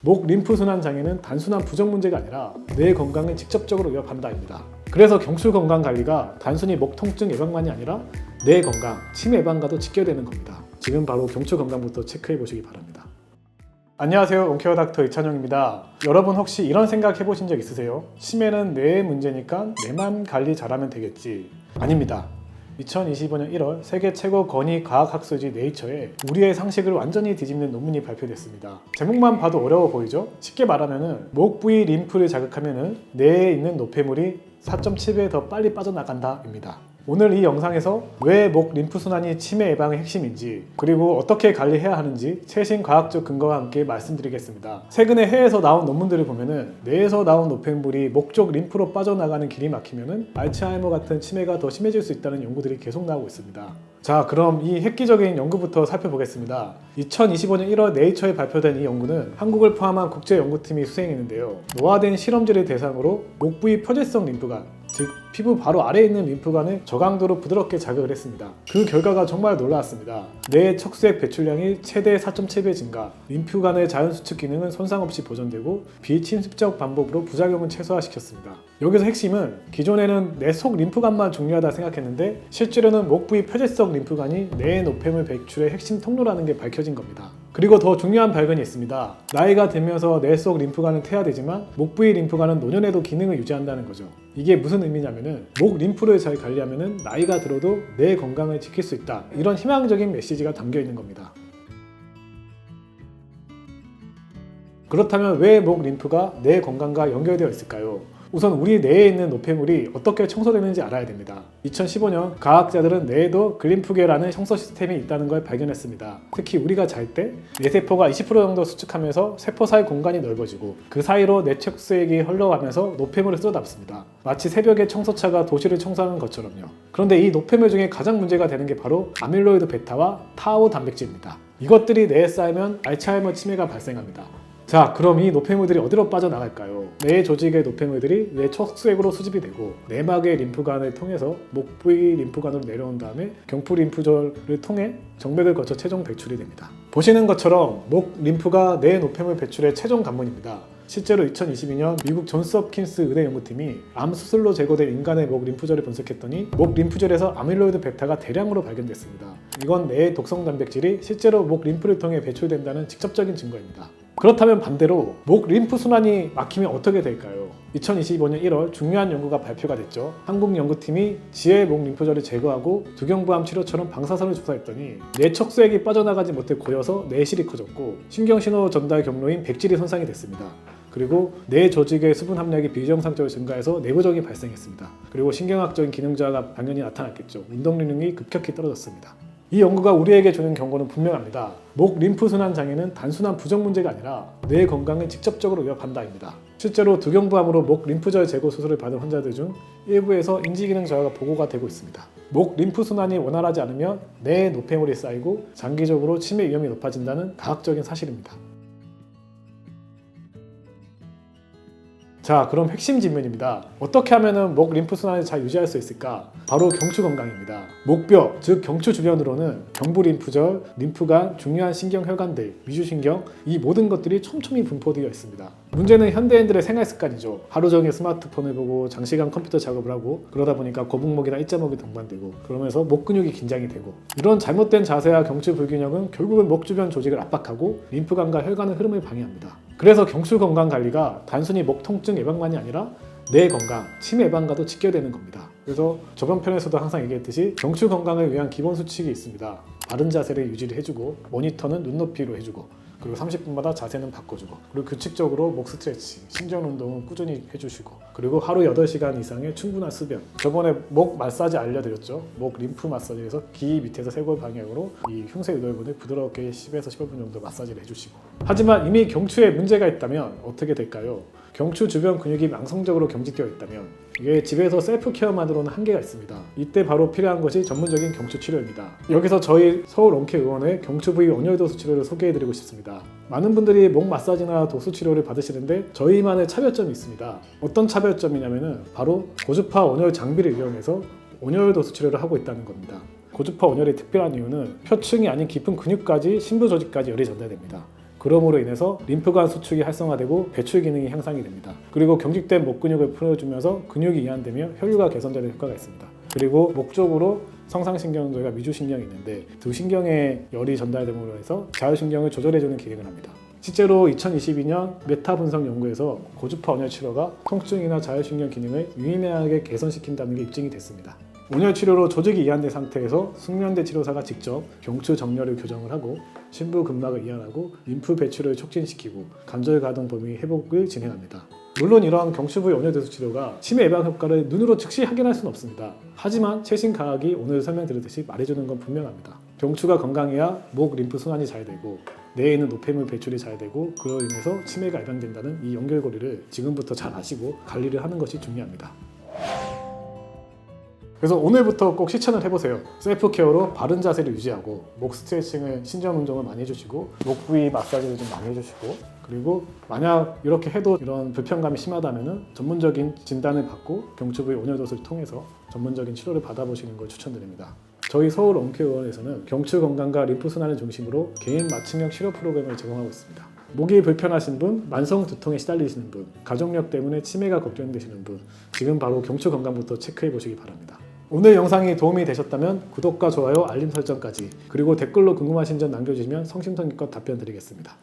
목 림프 순환 장애는 단순한 부정 문제가 아니라 뇌 건강을 직접적으로 위협한다입니다. 그래서 경추 건강 관리가 단순히 목 통증 예방만이 아니라 뇌 건강, 치매 예방과도 직결되는 겁니다. 지금 바로 경추 건강부터 체크해 보시기 바랍니다. 안녕하세요, 온케어 닥터 이찬용입니다. 여러분 혹시 이런 생각 해보신 적 있으세요? 치매는 뇌의 문제니까 뇌만 관리 잘하면 되겠지. 아닙니다. 2025년 1월 세계 최고 권위 과학학술지 네이처에 우리의 상식을 완전히 뒤집는 논문이 발표됐습니다. 제목만 봐도 어려워 보이죠? 쉽게 말하면 목 부위 림프를 자극하면 뇌에 있는 노폐물이 4.7배 더 빨리 빠져나간다 입니다. 오늘 이 영상에서 왜 목 림프 순환이 치매 예방의 핵심인지, 그리고 어떻게 관리해야 하는지 최신 과학적 근거와 함께 말씀드리겠습니다. 최근에 해외에서 나온 논문들을 보면은 뇌에서 나온 노폐물이 목 쪽 림프로 빠져나가는 길이 막히면은 알츠하이머 같은 치매가 더 심해질 수 있다는 연구들이 계속 나오고 있습니다. 자, 그럼 이 획기적인 연구부터 살펴보겠습니다. 2025년 1월 네이처에 발표된 이 연구는 한국을 포함한 국제연구팀이 수행했는데요. 노화된 실험지를 대상으로 목 부위 표재성 림프관, 즉 피부 바로 아래에 있는 림프관을 저강도로 부드럽게 자극을 했습니다. 그 결과가 정말 놀라웠습니다. 뇌 척수액 배출량이 최대 4.7배 증가, 림프관의 자연 수축 기능은 손상 없이 보존되고 비침습적 방법으로 부작용을 최소화시켰습니다. 여기서 핵심은 기존에는 뇌 속 림프관만 중요하다 생각했는데 실제로는 목 부위 표재성 림프관이 뇌 노폐물 배출의 핵심 통로라는 게 밝혀진 겁니다. 그리고 더 중요한 발견이 있습니다. 나이가 들면서 뇌 속 림프관은 퇴화되지만 목 부위 림프관은 노년에도 기능을 유지한다는 거죠. 이게 무슨 의미냐면은 목 림프를 잘 관리하면은 나이가 들어도 뇌 건강을 지킬 수 있다, 이런 희망적인 메시지가 담겨 있는 겁니다. 그렇다면 왜 목 림프가 뇌 건강과 연결되어 있을까요? 우선 우리 뇌에 있는 노폐물이 어떻게 청소되는지 알아야 됩니다. 2015년 과학자들은 뇌에도 글림프계라는 청소 시스템이 있다는 걸 발견했습니다. 특히 우리가 잘 때 뇌세포가 20% 정도 수축하면서 세포 사이 공간이 넓어지고 그 사이로 뇌척수액이 흘러가면서 노폐물을 쏟아담습니다. 마치 새벽에 청소차가 도시를 청소하는 것처럼요. 그런데 이 노폐물 중에 가장 문제가 되는 게 바로 아밀로이드 베타와 타우 단백질입니다. 이것들이 뇌에 쌓이면 알츠하이머 치매가 발생합니다. 자, 그럼 이 노폐물들이 어디로 빠져나갈까요? 뇌 조직의 노폐물들이 뇌 척수액으로 수집이 되고 내막의 림프관을 통해서 목 부위 림프관으로 내려온 다음에 경부 림프절을 통해 정맥을 거쳐 최종 배출이 됩니다. 보시는 것처럼 목 림프가 뇌 노폐물 배출의 최종 관문입니다. 실제로 2022년 미국 존스 홉킨스 의대 연구팀이 암 수술로 제거된 인간의 목 림프절을 분석했더니 목 림프절에서 아밀로이드 베타가 대량으로 발견됐습니다. 이건 뇌의 독성 단백질이 실제로 목 림프를 통해 배출된다는 직접적인 증거입니다. 그렇다면 반대로 목 림프 순환이 막히면 어떻게 될까요? 2025년 1월 중요한 연구가 발표가 됐죠. 한국 연구팀이 지의 목 림프절을 제거하고 두경부암 치료처럼 방사선을 주사했더니 뇌 척수액이 빠져나가지 못해 고여서 뇌실이 커졌고 신경신호 전달 경로인 백질이 손상이 됐습니다. 그리고 뇌 조직의 수분 함량이 비정상적으로 증가해서 내부적이 발생했습니다. 그리고 신경학적인 기능 저하가 당연히 나타났겠죠. 운동 능력이 급격히 떨어졌습니다. 이 연구가 우리에게 주는 경고는 분명합니다. 목 림프 순환 장애는 단순한 부정 문제가 아니라 뇌 건강을 직접적으로 위협한다입니다. 실제로 두경부암으로 목 림프절 제거 수술을 받은 환자들 중 일부에서 인지기능 저하가 보고가 되고 있습니다. 목 림프 순환이 원활하지 않으면 뇌에 노폐물이 쌓이고 장기적으로 치매 위험이 높아진다는 과학적인 사실입니다. 자, 그럼 핵심 질문입니다. 어떻게 하면 목 림프 순환을 잘 유지할 수 있을까? 바로 경추 건강입니다. 목뼈, 즉 경추 주변으로는 경부 림프절, 림프관, 중요한 신경 혈관들, 위주신경, 이 모든 것들이 촘촘히 분포되어 있습니다. 문제는 현대인들의 생활 습관이죠. 하루 종일 스마트폰을 보고 장시간 컴퓨터 작업을 하고 그러다 보니까 거북목이나 일자목이 동반되고 그러면서 목 근육이 긴장이 되고, 이런 잘못된 자세와 경추 불균형은 결국은 목 주변 조직을 압박하고 림프관과 혈관의 흐름을 방해합니다. 그래서 경추 건강 관리가 단순히 목 통증 예방만이 아니라 뇌 건강, 치매 예방과도 직결되는 겁니다. 그래서 저번 편에서도 항상 얘기했듯이 경추 건강을 위한 기본 수칙이 있습니다. 바른 자세를 유지를 해주고 모니터는 눈높이로 해주고, 그리고 30분마다 자세는 바꿔주고, 그리고 규칙적으로 목 스트레칭, 신전 운동은 꾸준히 해주시고, 그리고 하루 8시간 이상의 충분한 수변. 저번에 목 마사지 알려드렸죠. 목 림프 마사지에서 귀 밑에서 쇄골 방향으로 이 흉쇄 유돌근을 부드럽게 10에서 15분 정도 마사지를 해주시고. 하지만 이미 경추에 문제가 있다면 어떻게 될까요? 경추 주변 근육이 망성적으로 경직되어 있다면 이게 집에서 셀프 케어만으로는 한계가 있습니다. 이때 바로 필요한 것이 전문적인 경추 치료입니다. 여기서 저희 서울 온케 의원의 경추 부위 온열 도수 치료를 소개해드리고 싶습니다. 많은 분들이 목 마사지나 도수 치료를 받으시는데 저희만의 차별점이 있습니다. 어떤 차별점이냐면은 바로 고주파 온열 장비를 이용해서 온열 도수 치료를 하고 있다는 겁니다. 고주파 온열이 특별한 이유는 표층이 아닌 깊은 근육까지 심부 조직까지 열이 전달됩니다. 그럼으로 인해서 림프관 수축이 활성화되고 배출 기능이 향상이 됩니다. 그리고 경직된 목 근육을 풀어주면서 근육이 이완되며 혈류가 개선되는 효과가 있습니다. 그리고 목 쪽으로 성상신경들과 미주신경이 있는데 두 신경에 열이 전달됨으로 해서 자율신경을 조절해주는 기능을 합니다. 실제로 2022년 메타 분석 연구에서 고주파 온열 치료가 통증이나 자율신경 기능을 유의미하게 개선시킨다는 게 입증이 됐습니다. 온열 치료로 조직이 이완된 상태에서 숙련대 치료사가 직접 경추 정렬을 교정을 하고 심부 근막을 이완하고 림프 배출을 촉진시키고 관절 가동 범위 회복을 진행합니다. 물론 이러한 경추 부위 온열대수 치료가 치매 예방 효과를 눈으로 즉시 확인할 수는 없습니다. 하지만 최신 과학이 오늘 설명드렸듯이 말해주는 건 분명합니다. 경추가 건강해야 목 림프 순환이 잘 되고 뇌에 있는 노폐물 배출이 잘 되고 그로 인해서 치매가 예방된다는 이 연결고리를 지금부터 잘 아시고 관리를 하는 것이 중요합니다. 그래서 오늘부터 꼭 실천을 해보세요. 셀프 케어로 바른 자세를 유지하고 목 스트레칭을 신전 운동을 많이 해주시고 목 부위 마사지를 좀 많이 해주시고 그리고 만약 이렇게 해도 이런 불편감이 심하다면 전문적인 진단을 받고 경추 부위 온열도수를 통해서 전문적인 치료를 받아보시는 걸 추천드립니다. 저희 서울 엉큐원에서는 경추 건강과 림프 순환을 중심으로 개인 맞춤형 치료 프로그램을 제공하고 있습니다. 목이 불편하신 분, 만성 두통에 시달리시는 분, 가족력 때문에 치매가 걱정되시는 분, 지금 바로 경추 건강부터 체크해 보시기 바랍니다. 오늘 영상이 도움이 되셨다면 구독과 좋아요, 알림 설정까지 그리고 댓글로 궁금하신 점 남겨주시면 성심성의껏 답변 드리겠습니다.